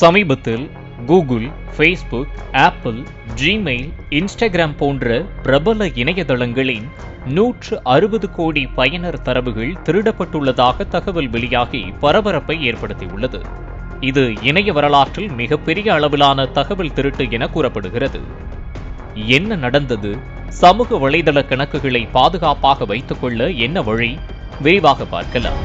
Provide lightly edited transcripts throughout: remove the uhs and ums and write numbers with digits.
சமீபத்தில் Google, Facebook, apple, Gmail, Instagram போன்ற பிரபல இணையதளங்களின் 160 கோடி பயனர் தரவுகள் திருடப்பட்டுள்ளதாக தகவல் வெளியாகி பரபரப்பை ஏற்படுத்தியுள்ளது. இது இணைய வரலாற்றில் மிகப்பெரிய அளவிலான தகவல் திருட்டு என கூறப்படுகிறது. என்ன நடந்தது? சமூக வலைதள கணக்குகளை பாதுகாப்பாக வைத்துக் கொள்ள என்ன வழி? விரிவாக பார்க்கலாம்.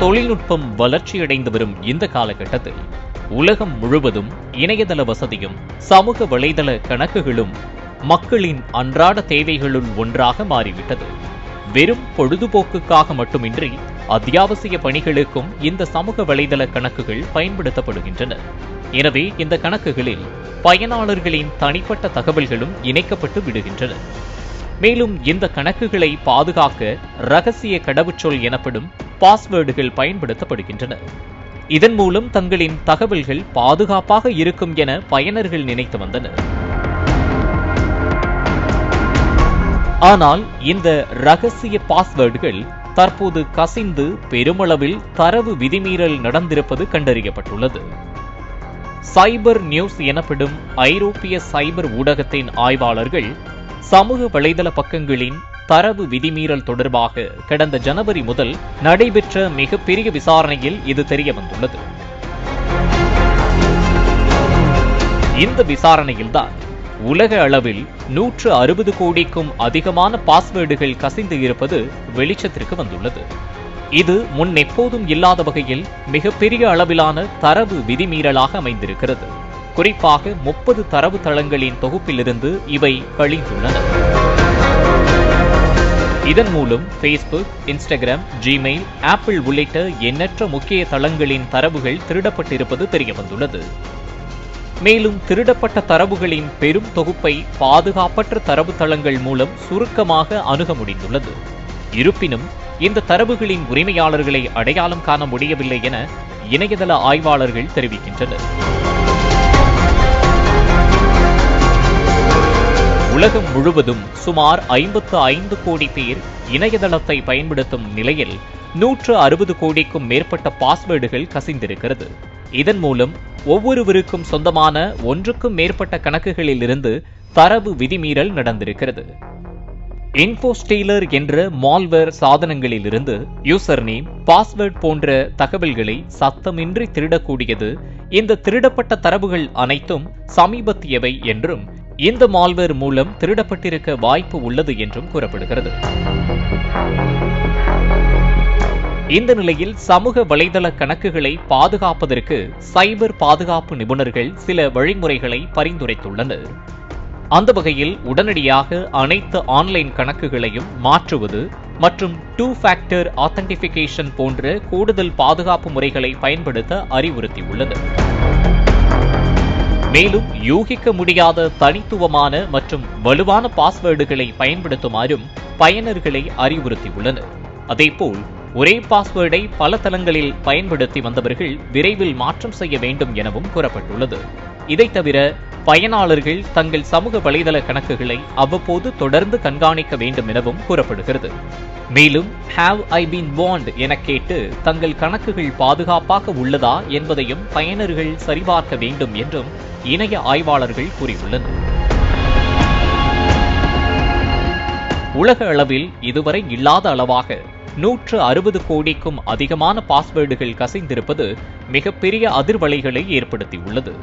தொழில்நுட்பம் வளர்ச்சியடைந்து வரும் இந்த காலகட்டத்தில் உலகம் முழுவதும் இணையதள வசதியும் சமூக வலைதள கணக்குகளும் மக்களின் அன்றாட தேவைகளுள் ஒன்றாக மாறிவிட்டது. வெறும் பொழுதுபோக்குக்காக மட்டுமின்றி அத்தியாவசிய பணிகளுக்கும் இந்த சமூக வலைதள கணக்குகள் பயன்படுத்தப்படுகின்றன. எனவே இந்த கணக்குகளில் பயனாளர்களின் தனிப்பட்ட தகவல்களும் இணைக்கப்பட்டு விடுகின்றன. மேலும் இந்த கணக்குகளை பாதுகாக்க ரகசிய கடவுச்சொல் எனப்படும் பாஸ்வேர்டுகள் பயன்படுத்தப்படுகின்றன. இதன் மூலம் தங்களின் தகவல்கள் பாதுகாப்பாக இருக்கும் என பயனர்கள் நினைத்து வந்தனர். ஆனால் இந்த ரகசிய பாஸ்வேர்டுகள் தற்போது கசிந்து பெருமளவில் தரவு விதிமீறல் நடந்திருப்பது கண்டறியப்பட்டுள்ளது. சைபர் நியூஸ் எனப்படும் ஐரோப்பிய சைபர் ஊடகத்தின் ஆய்வாளர்கள் சமூக வலைதள பக்கங்களின் தரவு விதிமீறல் தொடர்பாக கடந்த ஜனவரி முதல் நடைபெற்ற மிகப்பெரிய விசாரணையில் இது தெரியவந்துள்ளது. இந்த விசாரணையில்தான் உலக அளவில் 160 கோடிக்கும் அதிகமான பாஸ்வேர்டுகள் கசிந்து இருப்பது வெளிச்சத்திற்கு வந்துள்ளது. இது முன் எப்போதும் இல்லாத வகையில் மிகப்பெரிய அளவிலான தரவு விதிமீறலாக அமைந்திருக்கிறது. குறிப்பாக 30 தரவு தளங்களின் தொகுப்பிலிருந்து இவை கழிந்துள்ளன. இதன் மூலம் ஃபேஸ்புக், இன்ஸ்டாகிராம், ஜிமெயில், ஆப்பிள் உள்ளிட்ட எண்ணற்ற முக்கிய தளங்களின் தரவுகள் திருடப்பட்டிருப்பது தெரியவந்துள்ளது. மேலும் திருடப்பட்ட தரவுகளின் பெரும் தொகுப்பை பாதுகாப்பற்ற தரவு தளங்கள் மூலம் சுருக்கமாக அணுக முடிந்துள்ளது. இருப்பினும் இந்த தரவுகளின் உரிமையாளர்களை அடையாளம் காண முடியவில்லை என இணையதள ஆய்வாளர்கள் தெரிவிக்கின்றனர். உலகம் முழுவதும் சுமார் 55 கோடி பேர் இணையதளத்தை பயன்படுத்தும் நிலையில் 160 கோடிக்கும் மேற்பட்ட பாஸ்வேர்டுகள் கசிந்திருக்கிறது. இதன் மூலம் ஒவ்வொருவருக்கும் சொந்தமான ஒன்றுக்கும் மேற்பட்ட கணக்குகளில் இருந்து தரவு விதிமீறல் நடந்திருக்கிறது. இன்ஃபோஸ்டீலர் என்ற மால்வேர் சாதனங்களிலிருந்து யூசர் நேம், பாஸ்வேர்ட் போன்ற தகவல்களை சத்தமின்றி திருடக்கூடியது. இந்த திருடப்பட்ட தரவுகள் அனைத்தும் சமீபத்தியவை என்றும் இந்த மால்வேர் மூலம் திருடப்பட்டிருக்க வாய்ப்பு உள்ளது என்றும் கூறப்படுகிறது. இந்த நிலையில் சமூக வலைதள கணக்குகளை பாதுகாப்பதற்கு சைபர் பாதுகாப்பு நிபுணர்கள் சில வழிமுறைகளை பரிந்துரைத்துள்ளனர். அந்த வகையில் உடனடியாக அனைத்து ஆன்லைன் கணக்குகளையும் மாற்றுவது மற்றும் 2 ஃபேக்டர் ஆத்தென்டிஃபிகேஷன் போன்ற கூடுதல் பாதுகாப்பு முறைகளை பயன்படுத்த அறிவுறுத்தியுள்ளது. மேலும் யூகிக்க முடியாத தனித்துவமான மற்றும் வலுவான பாஸ்வேர்டுகளை பயன்படுத்துமாறும் பயனர்களை அறிவுறுத்தியுள்ளனர். அதேபோல் ஒரே பாஸ்வேர்டை பல தளங்களில் பயன்படுத்தி வந்தவர்கள் விரைவில் மாற்றம் செய்ய வேண்டும் எனவும் கூறப்பட்டுள்ளது. இதை தவிர பயனாளர்கள் தங்கள் சமூக வலைதள கணக்குகளை அவ்வப்போது தொடர்ந்து கண்காணிக்க வேண்டும் எனவும் கூறப்படுகிறது. மேலும் ஹேவ் ஐ பீன் வார்ன்ட் என கேட்டு தங்கள் கணக்குகள் பாதுகாப்பாக உள்ளதா என்பதையும் பயனர்கள் சரிபார்க்க வேண்டும் என்றும் இணைய ஆய்வாளர்கள் கூறியுள்ளனர். உலக அளவில் இதுவரை இல்லாத அளவாக 160 கோடிக்கும் அதிகமான பாஸ்வேர்டுகள் கசிந்திருப்பது மிகப்பெரிய அதிர்வலைகளை ஏற்படுத்தியுள்ளது.